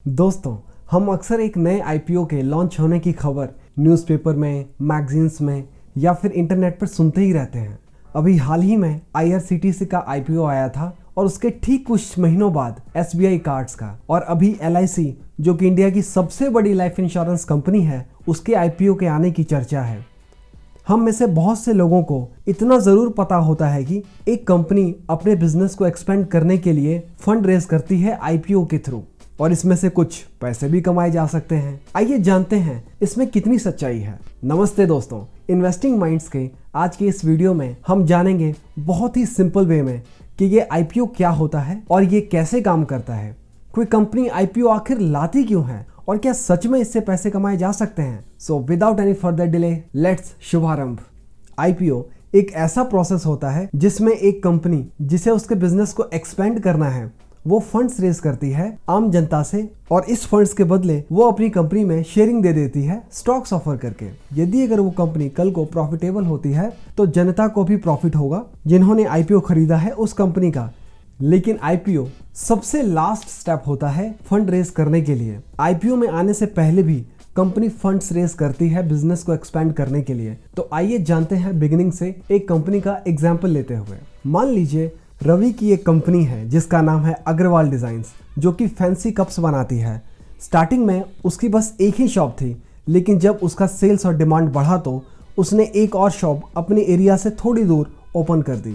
दोस्तों, हम अक्सर एक नए आईपीओ के लॉन्च होने की खबर न्यूज़पेपर में, मैगजीन्स में या फिर इंटरनेट पर सुनते ही रहते हैं। अभी हाल ही में आईआरसीटीसी का आईपीओ आया था और उसके ठीक कुछ महीनों बाद एसबीआई कार्ड्स का, और अभी एलआईसी जो कि इंडिया की सबसे बड़ी लाइफ इंश्योरेंस कंपनी है, उसके आईपीओ के आने की चर्चा है। हम में से बहुत से लोगों को इतना ज़रूर पता होता है कि एक कंपनी अपने बिजनेस को एक्सपेंड करने के लिए फंड रेज करती है आईपीओ के थ्रू, और इसमें से कुछ पैसे भी कमाए जा सकते हैं। आइए जानते हैं इसमें कितनी सच्चाई है। नमस्ते दोस्तों, इन्वेस्टिंग माइंड्स के आज के इस वीडियो में हम जानेंगे बहुत ही सिंपल वे में कि ये आईपीओ क्या होता है और ये कैसे काम करता है। कोई कंपनी आईपीओ आखिर लाती क्यों है और क्या सच में इससे पैसे कमाए जा सकते हैं। So without any further delay let's शुभारंभ। आईपीओ एक ऐसा प्रोसेस होता है जिसमें एक कंपनी जिसे उसके बिजनेस को एक्सपेंड करना है वो फंड्स रेज करती है आम जनता से, और इस फंड्स के बदले वो अपनी कंपनी में शेयरिंग दे देती है स्टॉक्स ऑफर करके। यदि अगर वो कंपनी कल को प्रॉफिटेबल होती है तो जनता को भी प्रॉफिट होगा जिन्होंने आईपीओ खरीदा है उस कंपनी का। लेकिन आईपीओ सबसे लास्ट स्टेप होता है फंड रेज करने के लिए। आईपीओ में आने से पहले भी कंपनी फंड्स रेज करती है बिजनेस को एक्सपेंड करने के लिए। तो आइए जानते हैं बिगिनिंग से एक कंपनी का एग्जाम्पल लेते हुए। मान लीजिए रवि की एक कंपनी है जिसका नाम है अग्रवाल डिजाइन्स, जो कि फैंसी कप्स बनाती है। स्टार्टिंग में उसकी बस एक ही शॉप थी, लेकिन जब उसका सेल्स और डिमांड बढ़ा तो उसने एक और शॉप अपने एरिया से थोड़ी दूर ओपन कर दी,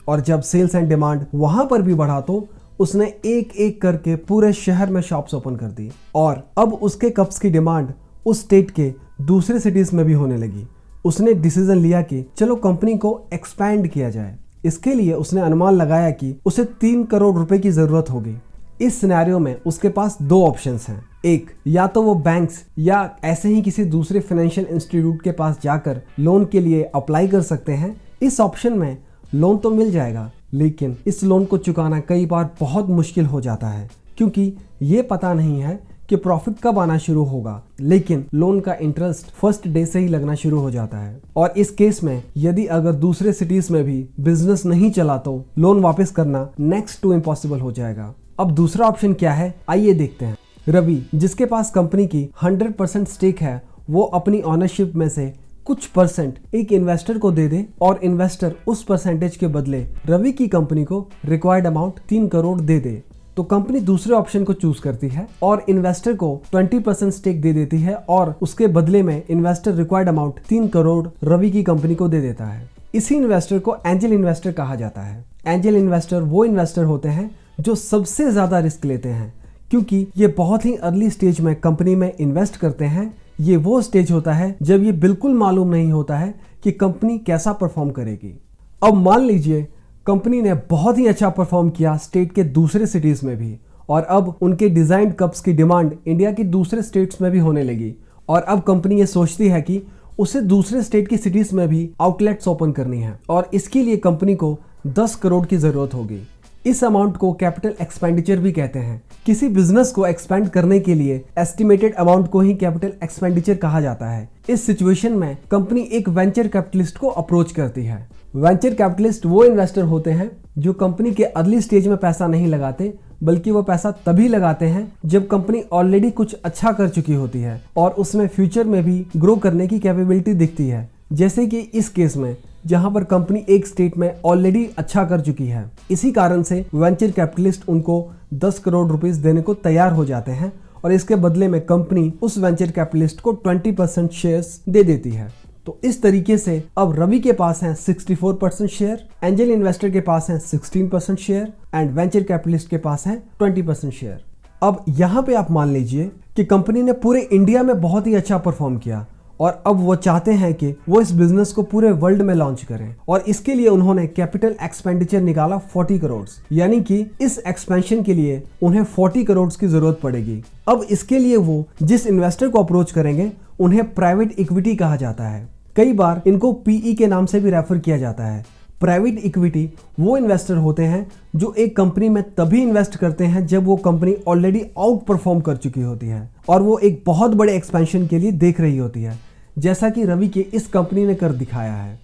और जब सेल्स एंड डिमांड वहां पर भी बढ़ा तो उसने एक एक करके पूरे शहर में शॉप्स ओपन कर दी, और अब उसके कप्स की डिमांड उस स्टेट के दूसरे सिटीज में भी होने लगी। उसने डिसीजन लिया कि चलो कंपनी को एक्सपैंड किया जाए। इसके लिए उसने अनुमान लगाया कि उसे 3 करोड़ रुपए की जरूरत होगी। इस सिनेरियो में उसके पास दो ऑप्शंस हैं। एक, या तो वो बैंक्स या ऐसे ही किसी दूसरे फाइनेंशियल इंस्टीट्यूट के पास जाकर लोन के लिए अप्लाई कर सकते हैं। इस ऑप्शन में लोन तो मिल जाएगा, लेकिन इस लोन को चुकाना कई बार बहुत मुश्किल हो जाता है, क्योंकि ये पता नहीं है कि प्रॉफिट कब आना शुरू होगा, लेकिन लोन का इंटरेस्ट फर्स्ट डे से ही लगना शुरू हो जाता है। और इस केस में यदि अगर दूसरे सिटीज में भी बिजनेस नहीं चला तो लोन वापस करना नेक्स्ट टू इम्पॉसिबल हो जाएगा। अब दूसरा ऑप्शन क्या है, आइए देखते हैं। रवि, जिसके पास कंपनी की 100% स्टेक है, वो अपनी ऑनरशिप में से कुछ परसेंट एक इन्वेस्टर को दे दे, और इन्वेस्टर उस परसेंटेज के बदले रवि की कंपनी को रिक्वायर्ड अमाउंट 3 करोड़ दे दे। तो कंपनी दूसरे ऑप्शन को चूज करती है और इन्वेस्टर को 20% स्टेक दे देती है, और उसके बदले में investor required amount 3 crore Ravi की कंपनी को दे देता है। इसी इन्वेस्टर को एंजल इन्वेस्टर कहा जाता है। एंजल इन्वेस्टर वो इन्वेस्टर होते हैं जो सबसे ज्यादा रिस्क लेते हैं, क्योंकि ये बहुत ही अर्ली स्टेज में कंपनी में इन्वेस्ट करते हैं। ये वो स्टेज होता है जब ये बिल्कुल मालूम नहीं होता है कि कंपनी कैसा परफॉर्म करेगी। अब मान लीजिए कंपनी ने बहुत ही अच्छा परफॉर्म किया स्टेट के दूसरे सिटीज में भी, और अब उनके डिजाइन्ड कप्स की डिमांड इंडिया की दूसरे स्टेट्स में भी होने लगी, और अब कंपनी ये सोचती है कि उसे दूसरे स्टेट की सिटीज में भी आउटलेट्स ओपन करनी है, और इसके लिए कंपनी को 10 करोड़ की जरूरत होगी। इस अमाउंट को कैपिटल एक्सपेंडिचर भी कहते हैं। किसी बिजनेस को एक्सपेंड करने के लिए एस्टिमेटेड अमाउंट को ही कैपिटल एक्सपेंडिचर कहा जाता है। इस सिचुएशन में कंपनी एक वेंचर कैपिटलिस्ट को अप्रोच करती है। वेंचर कैपिटलिस्ट वो इन्वेस्टर होते हैं जो कंपनी के अर्ली स्टेज में पैसा नहीं लगाते, बल्कि वो पैसा तभी लगाते हैं जब कंपनी ऑलरेडी कुछ अच्छा कर चुकी होती है और उसमें फ्यूचर में भी ग्रो करने की कैपेबिलिटी दिखती है। जैसे कि इस केस में जहां पर कंपनी एक स्टेट में ऑलरेडी अच्छा कर चुकी है। इसी कारण से वेंचर कैपिटलिस्ट उनको 10 करोड़ रुपीस देने को तैयार हो जाते हैं, और इसके बदले में कंपनी उस वेंचर कैपिटलिस्ट को 20% शेयर्स दे देती है। तो इस तरीके से अब रवि के पास हैं 64% शेयर, एंजल इन्वेस्टर के पास हैं 16% शेयर, एंड वेंचर कैपिटलिस्ट के पास हैं 20% शेयर। अब यहाँ पे आप मान लीजिए कि कंपनी ने पूरे इंडिया में बहुत ही अच्छा परफॉर्म किया, और अब वो चाहते हैं कि वो इस बिजनेस को पूरे वर्ल्ड में लॉन्च करें, और इसके लिए उन्होंने कैपिटल एक्सपेंडिचर निकाला 40 करोड़, यानी कि इस एक्सपेंशन के लिए उन्हें 40 करोड़ की जरूरत पड़ेगी। अब इसके लिए वो जिस इन्वेस्टर को अप्रोच करेंगे उन्हें प्राइवेट इक्विटी कहा जाता है। कई बार इनको पीई के नाम से भी रेफर किया जाता है। प्राइवेट इक्विटी वो इन्वेस्टर होते हैं जो एक कंपनी में तभी इन्वेस्ट करते हैं जब वो कंपनी ऑलरेडी आउट परफॉर्म कर चुकी होती है और वो एक बहुत बड़े एक्सपेंशन के लिए देख रही होती है, जैसा कि रवि के इस कंपनी ने कर दिखाया है।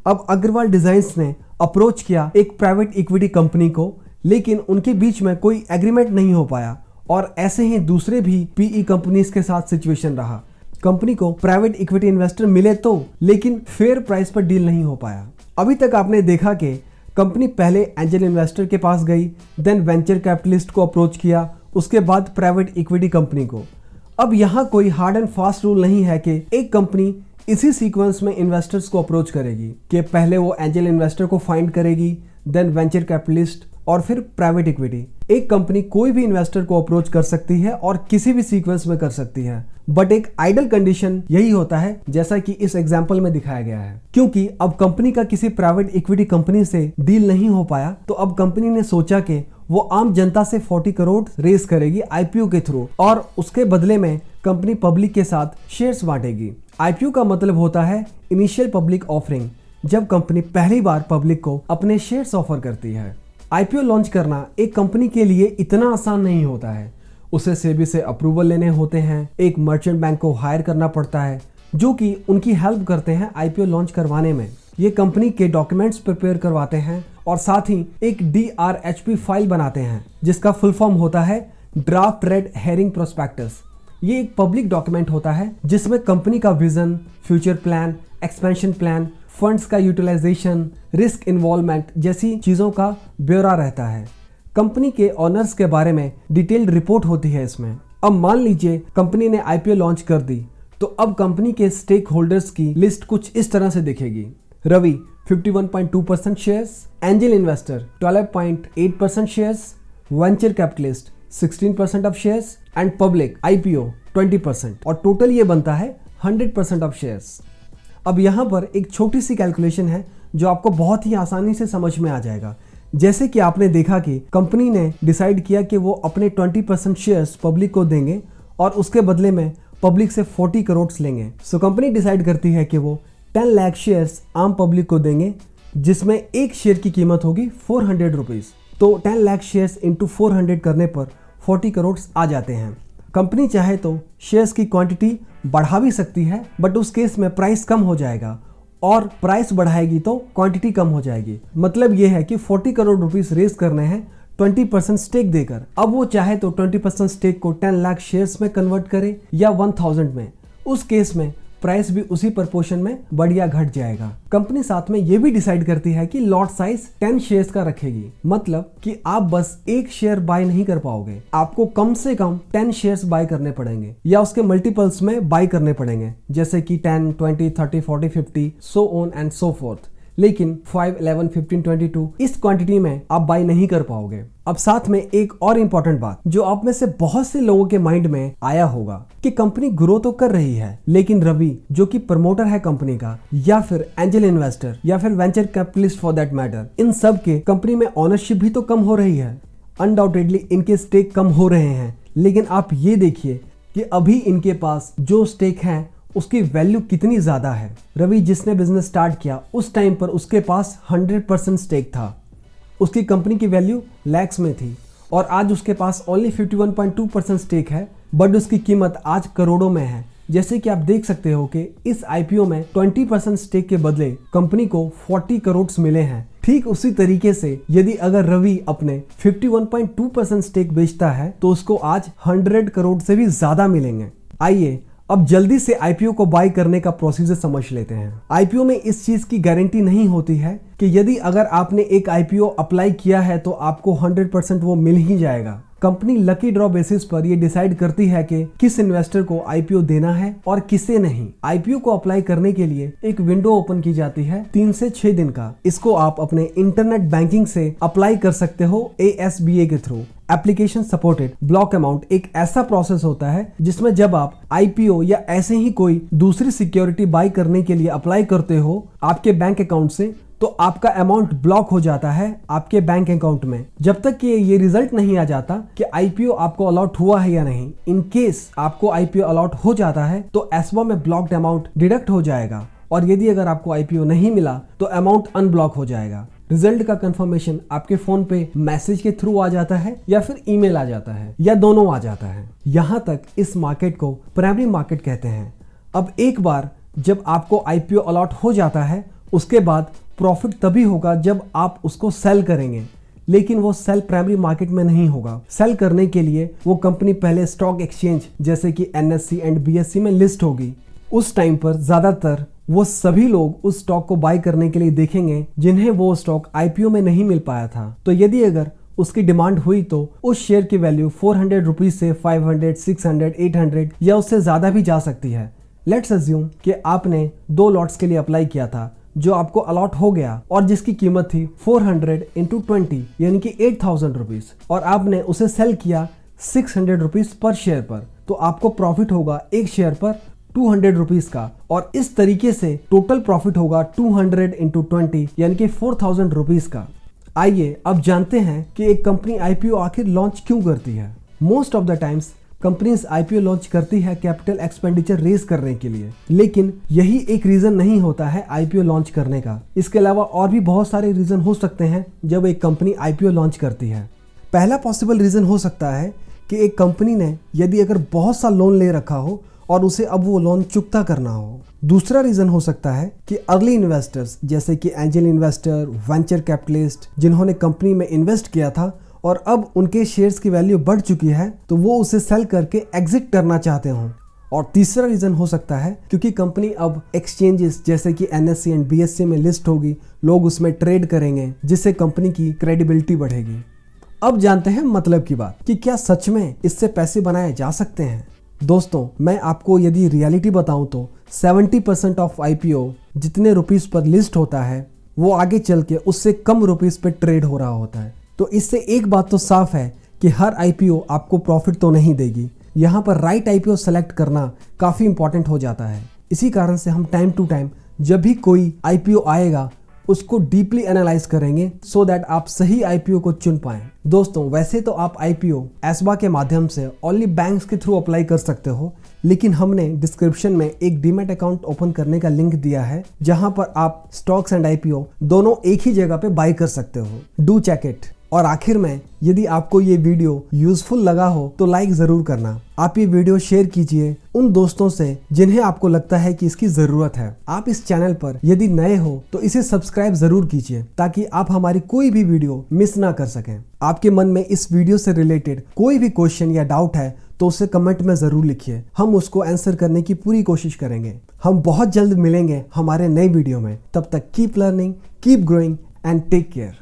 अब अग्रवाल डिजाइन्स ने अप्रोच किया एक प्राइवेट इक्विटी कंपनी को, लेकिन उनके बीच में कोई एग्रीमेंट नहीं हो पाया और ऐसे ही दूसरे भी पीई कंपनीज के साथ सिचुएशन रहा। कंपनी को प्राइवेट इक्विटी इन्वेस्टर मिले तो, लेकिन फेयर प्राइस पर डील नहीं हो पाया। अभी तक आपने देखा कि कंपनी पहले एंजल इन्वेस्टर के पास गई, देन वेंचर कैपिटलिस्ट को अप्रोच किया, उसके बाद प्राइवेट इक्विटी कंपनी को। अब यहाँ कोई हार्ड एंड फास्ट रूल नहीं है कि एक कंपनी इसी सीक्वेंस में इन्वेस्टर्स को अप्रोच करेगी कि पहले वो एंजल इन्वेस्टर को फाइंड करेगी, देन वेंचर कैपिटलिस्ट और फिर प्राइवेट इक्विटी। एक कंपनी कोई भी इन्वेस्टर को अप्रोच कर सकती है और किसी भी सीक्वेंस में कर सकती है, बट एक आइडल कंडीशन यही होता है जैसा कि इस एग्जांपल में दिखाया गया है। क्योंकि अब कंपनी का किसी प्राइवेट इक्विटी कंपनी से डील नहीं हो पाया, तो अब कंपनी ने सोचा कि वो आम जनता से 40 करोड़ रेस करेगी आईपीओ के थ्रू, और उसके बदले में कंपनी पब्लिक के साथ शेयर्स बांटेगी। आईपीओ का मतलब होता है इनिशियल पब्लिक ऑफरिंग, जब कंपनी पहली बार पब्लिक को अपने शेयर्स ऑफर करती है। आईपीओ लॉन्च करना एक कंपनी के लिए इतना आसान नहीं होता है। उसे सेबी से अप्रूवल लेने होते हैं, एक मर्चेंट बैंक को हायर करना पड़ता है जो कि उनकी हेल्प करते हैं आईपीओ लॉन्च करवाने में। ये कंपनी के डॉक्यूमेंट्स प्रिपेयर करवाते हैं और साथ ही एक DRHP फाइल बनाते हैं जिसका फुल फॉर्म होता है ड्राफ्ट रेड हेरिंग प्रोस्पेक्टस। ये एक पब्लिक डॉक्यूमेंट होता है जिसमें कंपनी का vision, future plan, expansion plan, funds का यूटिलाइजेशन, रिस्क इन्वॉल्वमेंट जैसी चीज़ों का ब्यौरा रहता है। कंपनी के ऑनर्स के बारे में डिटेल्ड रिपोर्ट होती है इसमें। अब मान लीजिए कंपनी ने आईपीओ लॉन्च कर दी, तो अब कंपनी के स्टेक होल्डर्स की लिस्ट कुछ इस तरह से दिखेगी। Ravi 51.2% shares, angel investor 12.8% shares, venture capitalist 16% of shares and public IPO 20%, और टोटल ये बनता है 100% ऑफ शेयर्स। अब यहाँ पर एक छोटी सी कैलकुलेशन है जो आपको बहुत ही आसानी से समझ में आ जाएगा। जैसे कि आपने देखा कि कंपनी ने डिसाइड किया कि वो अपने 20% शेयर्स पब्लिक को देंगे और उसके बदले में पब्लिक से 40 करोड़ लेंगे। सो कंपनी डिसाइड करती है कि वो 10 लाख शेयर्स आम पब्लिक को देंगे, जिसमें एक शेयर की कीमत होगी 400 रुपीज़। तो 10 लाख शेयर्स इंटू 400 करने पर 40 करोड़ आ जाते हैं। कंपनी चाहे तो शेयर्स की क्वांटिटी बढ़ा भी सकती है, बट उस केस में प्राइस कम हो जाएगा, और प्राइस बढ़ाएगी तो क्वांटिटी कम हो जाएगी। मतलब ये है कि 40 करोड़ रुपीस रेस करने हैं 20% स्टेक देकर। अब वो चाहे तो 20% स्टेक को 10 लाख शेयर्स में कन्वर्ट करे या 1000 में। उस केस में प्राइस भी उसी प्रपोर्शन में बढ़ या घट जाएगा। कंपनी साथ में ये भी डिसाइड करती है कि लॉट साइज 10 शेयर्स का रखेगी। मतलब कि आप बस एक शेयर बाय नहीं कर पाओगे, आपको कम से कम 10 शेयर्स बाय करने पड़ेंगे या उसके मल्टीपल्स में बाय करने पड़ेंगे, जैसे कि 10, 20, 30, 40, 50 so on and so fourth. लेकिन 5, 11, 15, 22 इस क्वांटिटी में आप बाय नहीं कर पाओगे। अब साथ में एक और इम्पॉर्टेंट बात जो आप में से बहुत से लोगों के माइंड में आया होगा कि कंपनी ग्रो तो कर रही है, लेकिन रवि जो कि प्रमोटर है कंपनी का, या फिर एंजल इन्वेस्टर या फिर venture capitalist for that matter, इन सब के कंपनी में ऑनरशिप भी तो कम हो रही है। अनडाउटेडली इनके स्टेक कम हो रहे हैं, लेकिन आप ये देखिए कि अभी इनके पास जो स्टेक है उसकी वैल्यू कितनी ज्यादा है। रवि जिसने बिजनेस स्टार्ट किया उस टाइम पर उसके पास 100% स्टेक था, उसकी कंपनी की वैल्यू लैक्स में थी, और आज उसके पास ओनली 51.2% स्टेक है, बट उसकी कीमत आज करोड़ों में है। जैसे कि आप देख सकते हो कि इस आईपीओ में 20% स्टेक के बदले कंपनी को 40 करोड़ मिले हैं। ठीक उसी तरीके से यदि अगर रवि अपने 51.2% स्टेक बेचता है तो उसको आज 100 करोड़ से भी ज्यादा मिलेंगे। आइए अब जल्दी से आईपीओ को बाय करने का प्रोसीजर समझ लेते हैं। आईपीओ में इस चीज की गारंटी नहीं होती है कि यदि अगर आपने एक आईपीओ अप्लाई किया है तो आपको 100% वो मिल ही जाएगा। कंपनी लकी ड्रॉ बेसिस पर ये डिसाइड करती है कि किस इन्वेस्टर को आईपीओ देना है और किसे नहीं। आईपीओ को अप्लाई करने के लिए एक विंडो ओपन की जाती है 3 से 6 दिन का। इसको आप अपने इंटरनेट बैंकिंग से अप्लाई कर सकते हो ASBA के through. Application supported block amount एक ऐसा प्रोसेस होता है जिसमें जब आप आईपीओ या ऐसे ही कोई दूसरी सिक्योरिटी बाय करने के लिए अप्लाई करते हो आपके बैंक अकाउंट से, तो आपका अमाउंट ब्लॉक हो जाता है आपके बैंक अकाउंट में, जब तक कि ये रिजल्ट नहीं आ जाता कि आईपीओ आपको अलॉट हुआ है या नहीं। इन केस आपको आईपीओ अलॉट हो जाता है तो एसबा में ब्लॉक्ड अमाउंट डिडक्ट हो जाएगा, और यदि अगर आपको आईपीओ नहीं मिला तो अमाउंट अनब्लॉक हो जाएगा। रिजल्ट का कंफर्मेशन आपके फोन पे मैसेज के थ्रू आ जाता है या फिर ईमेल आ जाता है या दोनों आ जाता है। यहाँ तक इस मार्केट को प्राइमरी मार्केट कहते हैं। अब एक बार जब आपको आईपीओ अलॉट हो जाता है उसके बाद प्रॉफिट तभी होगा जब आप उसको सेल करेंगे। लेकिन वो सेल प्राइमरी मार्केट में नहीं होगा। सेल करने के लिए वो कंपनी पहले स्टॉक एक्सचेंज जैसे कि NSE एंड BSE में लिस्ट होगी। उस टाइम पर ज्यादातर वो सभी लोग उस स्टॉक को बाय करने के लिए देखेंगे जिन्हें वो स्टॉक IPO में नहीं मिल पाया था। तो यदि अगर उसकी डिमांड हुई तो उस शेयर की वैल्यू 400 रुपीज से 500, 600, 800 या उससे ज्यादा भी जा सकती है। लेट्स अज्यूम कि आपने 2 लॉट्स के लिए अप्लाई किया था जो आपको अलॉट हो गया और जिसकी कीमत थी 400 इंटू 20 यानी कि 8000 रुपीज, और आपने उसे सेल किया 600 रुपीज पर शेयर पर, तो आपको प्रॉफिट होगा एक शेयर पर 200 रुपीज का, और इस तरीके से टोटल प्रॉफिट होगा 200 इंटू 20 यानी कि 4000 रुपीज का। आइए अब जानते हैं कि एक कंपनी IPO आखिर लॉन्च क्यों करती है। Most of the times companies IPO launch करती है कैपिटल एक्सपेंडिचर रेज करने के लिए, लेकिन यही एक रीजन नहीं होता है IPO लॉन्च करने का। इसके अलावा और भी बहुत सारे रीजन हो सकते हैं जब एक कंपनी IPO लॉन्च करती है। पहला पॉसिबल रीजन हो सकता है कि एक कंपनी ने यदि अगर बहुत सा लोन ले रखा हो और उसे अब वो लोन चुकता करना हो। दूसरा रीजन हो सकता है कि अर्ली इन्वेस्टर्स जैसे कि एंजल इन्वेस्टर, वेंचर कैपिटलिस्ट जिन्होंने कंपनी में इन्वेस्ट किया था और अब उनके शेयर्स की वैल्यू बढ़ चुकी है तो वो उसे सेल करके एग्जिट करना चाहते हों। और तीसरा रीजन हो सकता है क्योंकि कंपनी अब एक्सचेंजेस जैसे कि NSE एंड BSE में लिस्ट होगी, लोग उसमें ट्रेड करेंगे जिससे कंपनी की क्रेडिबिलिटी बढ़ेगी। अब जानते हैं मतलब की बात कि क्या सच में इससे पैसे बनाए जा सकते हैं। दोस्तों, मैं आपको यदि रियलिटी बताऊं तो 70% ऑफ IPO जितने रुपीस पर लिस्ट होता है वो आगे चल के उससे कम रुपीस पे ट्रेड हो रहा होता है। तो इससे एक बात तो साफ है कि हर IPO आपको प्रॉफिट तो नहीं देगी। यहाँ पर राइट IPO सेलेक्ट करना काफ़ी इंपॉर्टेंट हो जाता है। इसी कारण से हम टाइम टू टाइम जब भी कोई IPO आएगा उसको डीपली एनालाइज करेंगे सो दैट आप सही IPO को चुन पाएं। दोस्तों, वैसे तो आप IPO एस्बा के माध्यम से ओनली बैंक्स के थ्रू अप्लाई कर सकते हो, लेकिन हमने डिस्क्रिप्शन में एक डीमैट अकाउंट ओपन करने का लिंक दिया है जहां पर आप स्टॉक्स एंड IPO दोनों एक ही जगह पे बाय कर सकते हो। Do check it. और आखिर में यदि आपको ये वीडियो यूजफुल लगा हो तो लाइक जरूर करना। आप ये वीडियो शेयर कीजिए उन दोस्तों से जिन्हें आपको लगता है कि इसकी जरूरत है। आप इस चैनल पर यदि नए हो तो इसे सब्सक्राइब जरूर कीजिए ताकि आप हमारी कोई भी वीडियो मिस ना कर सकें। आपके मन में इस वीडियो से रिलेटेड कोई भी क्वेश्चन या डाउट है तो उसे कमेंट में जरूर लिखिए, हम उसको आंसर करने की पूरी कोशिश करेंगे। हम बहुत जल्द मिलेंगे हमारे नए वीडियो में। तब तक keep learning, keep growing and take care.